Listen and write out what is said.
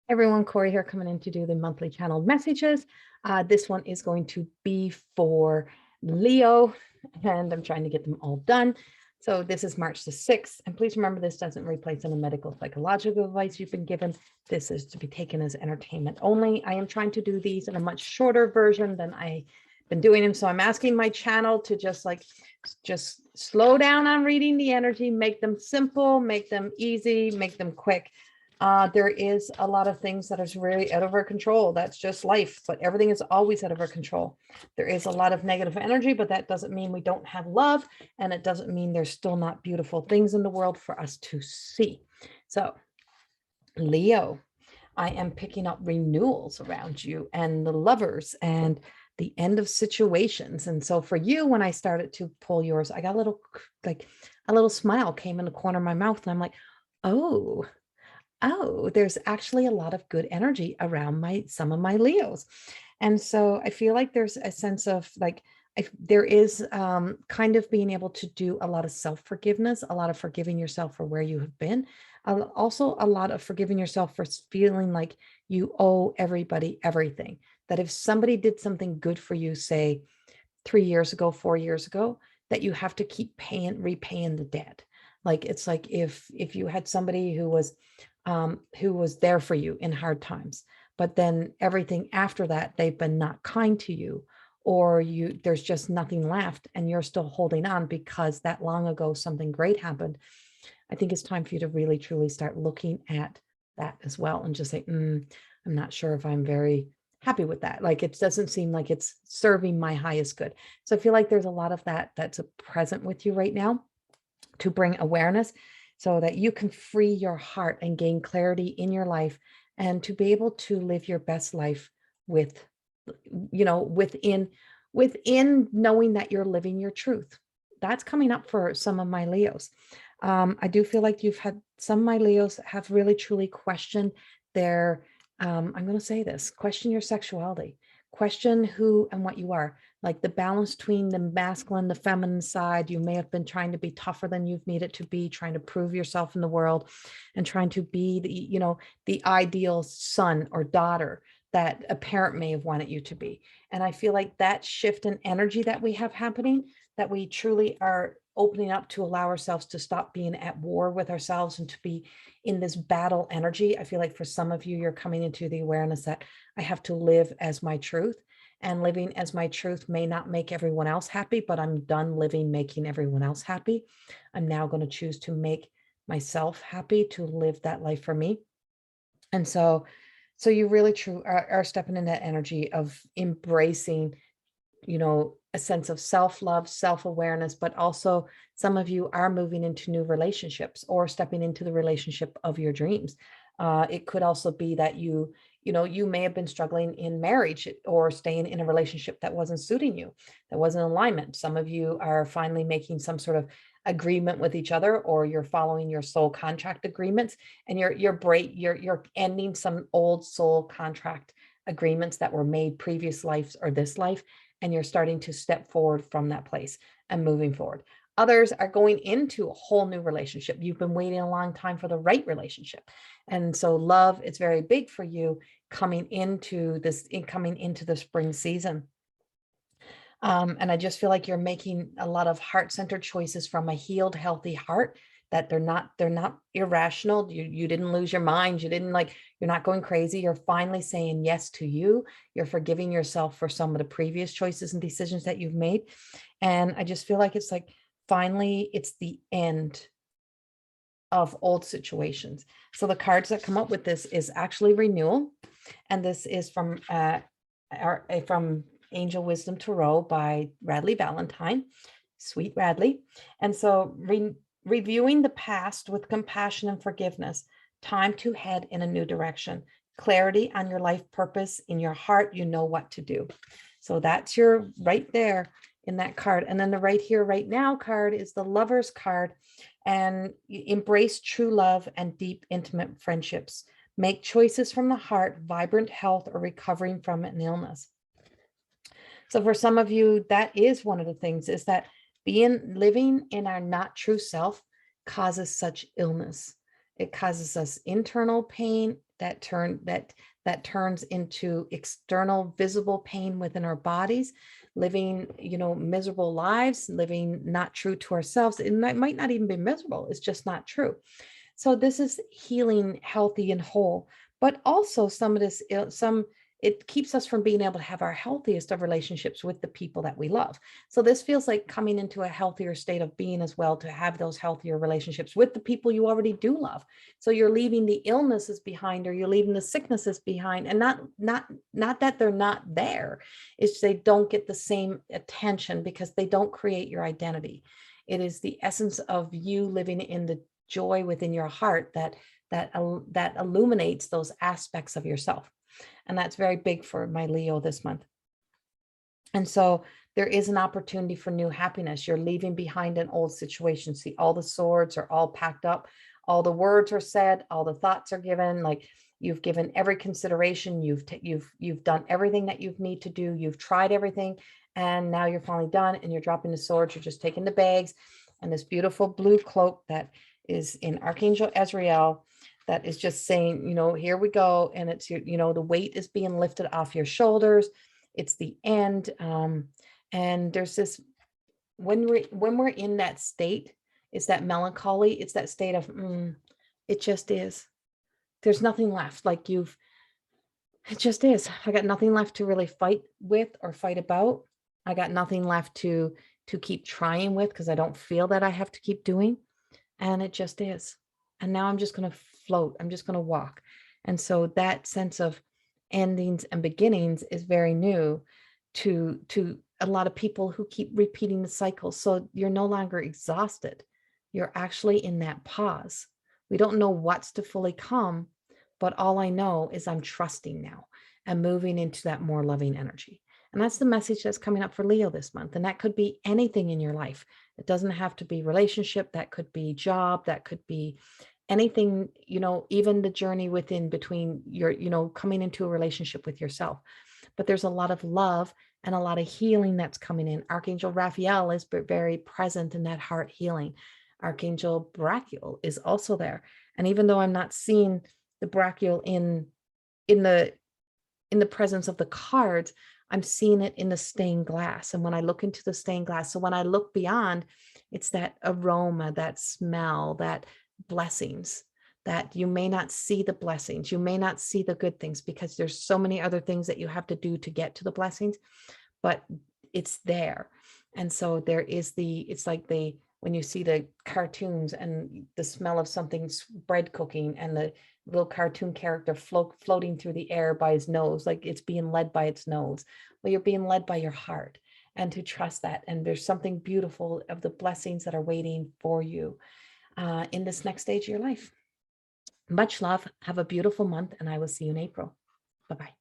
Everyone, Corrie here coming in to do the monthly channeled messages. This one is going to be for Leo, and I'm trying to get them all done. So this is March the 6th. And please remember, this doesn't replace any medical psychological advice you've been given. This is to be taken as entertainment only. I am trying to do these in a much shorter version than I've been doing them. So I'm asking my channel to just slow down on reading the energy, make them simple, make them easy, make them quick. There is a lot of things that is really out of our control. That's just life, but everything is always out of our control. There is a lot of negative energy, but that doesn't mean we don't have love. And it doesn't mean there's still not beautiful things in the world for us to see. So Leo, I am picking up renewals around you and the lovers and the end of situations. And so for you, when I started to pull yours, I got a little smile came in the corner of my mouth. And I'm like, oh, there's actually a lot of good energy around some of my Leos. And so I feel like there's a sense of there is kind of being able to do a lot of self-forgiveness, a lot of forgiving yourself for where you have been. Also a lot of forgiving yourself for feeling like you owe everybody everything. That if somebody did something good for you, say 3 years ago, 4 years ago, that you have to keep repaying the debt. Like, it's like if you had somebody who was there for you in hard times, but then everything after that, they've been not kind to you, or there's just nothing left and you're still holding on because that long ago something great happened. I think it's time for you to really truly start looking at that as well and just say, I'm not sure if I'm very happy with that. Like, it doesn't seem like it's serving my highest good. So I feel like there's a lot of that that's present with you right now to bring awareness so that you can free your heart and gain clarity in your life and to be able to live your best life with, within knowing that you're living your truth. That's coming up for some of my Leos. I do feel like some of my Leos have really truly questioned their, I'm going to say this, question your sexuality, question who and what you are, like the balance between the masculine, the feminine side. You may have been trying to be tougher than you've needed to be, trying to prove yourself in the world and trying to be the ideal son or daughter that a parent may have wanted you to be. And I feel like that shift in energy that we have happening, that we truly are opening up to allow ourselves to stop being at war with ourselves and to be in this battle energy. I feel like for some of you, you're coming into the awareness that I have to live as my truth, and living as my truth may not make everyone else happy, but I'm done living making everyone else happy. I'm now going to choose to make myself happy, to live that life for me. And so you really are stepping in that energy of embracing, a sense of self-love, self-awareness, but also some of you are moving into new relationships or stepping into the relationship of your dreams. It could also be that you may have been struggling in marriage or staying in a relationship that wasn't suiting you, that wasn't in alignment. Some of you are finally making some sort of agreement with each other, or you're following your soul contract agreements, and you're ending some old soul contract agreements that were made previous lives or this life, and you're starting to step forward from that place and moving forward. Others are going into a whole new relationship. You've been waiting a long time for the right relationship. And so love is very big for you coming into the spring season. And I just feel like you're making a lot of heart-centered choices from a healed, healthy heart, that they're not irrational. You didn't lose your mind. You're not going crazy. You're finally saying yes to you. You're forgiving yourself for some of the previous choices and decisions that you've made. And I just feel like it's like, finally, it's the end of old situations. So the cards that come up with this is actually renewal. And this is from Angel Wisdom Tarot by Radleigh Valentine, sweet Radleigh. And so reviewing the past with compassion and forgiveness, time to head in a new direction, clarity on your life purpose. In your heart, you know what to do. So that's your right there in that card. And then the right here, right now card is the Lover's card. And embrace true love and deep, intimate friendships. Make choices from the heart, vibrant health, or recovering from an illness. So for some of you, that is one of the things, is that living in our not true self causes such illness. It causes us internal pain that turns into external visible pain within our bodies, living, miserable lives, living not true to ourselves. And that might not even be miserable. It's just not true. So this is healing, healthy and whole, but also some of this, it keeps us from being able to have our healthiest of relationships with the people that we love. So this feels like coming into a healthier state of being as well, to have those healthier relationships with the people you already do love. So you're leaving the illnesses behind, or you're leaving the sicknesses behind, and not that they're not there. It's they don't get the same attention because they don't create your identity. It is the essence of you living in the joy within your heart that illuminates those aspects of yourself. And that's very big for my Leo this month. And so there is an opportunity for new happiness. You're leaving behind an old situation. See, all the swords are all packed up. All the words are said. All the thoughts are given. Like, you've given every consideration. You've done everything that you need to do. You've tried everything. And now you're finally done, and you're dropping the swords. You're just taking the bags and this beautiful blue cloak that is in Archangel Ezrael, that is just saying, here we go. And it's your, the weight is being lifted off your shoulders. It's the end. And there's this, when we're in that state, it's that melancholy. It's that state of, it just is. There's nothing left. Like it just is. I got nothing left to really fight with or fight about. I got nothing left to keep trying with, because I don't feel that I have to keep doing. And it just is. And now I'm just going to float. I'm just going to walk. And so that sense of endings and beginnings is very new to a lot of people who keep repeating the cycle. So you're no longer exhausted. You're actually in that pause. We don't know what's to fully come, but all I know is I'm trusting now and moving into that more loving energy. And that's the message that's coming up for Leo this month. And that could be anything in your life. It doesn't have to be relationship. That could be job. That could be anything, even the journey between your, coming into a relationship with yourself. But there's a lot of love and a lot of healing that's coming in. Archangel Raphael is very present in that heart healing. Archangel Brachiel is also there. And even though I'm not seeing the Brachiel in the presence of the cards, I'm seeing it in the stained glass. And when I look into the stained glass, so when I look beyond, it's that aroma, that smell, that blessings, that you may not see the blessings. You may not see the good things because there's so many other things that you have to do to get to the blessings, but it's there. And so there is it's like when you see the cartoons and the smell of something, bread cooking, and the little cartoon character floating through the air by his nose, like it's being led by its nose. Well, you're being led by your heart, and to trust that. And there's something beautiful of the blessings that are waiting for you in this next stage of your life. Much love. Have a beautiful month, and I will see you in April. Bye-bye.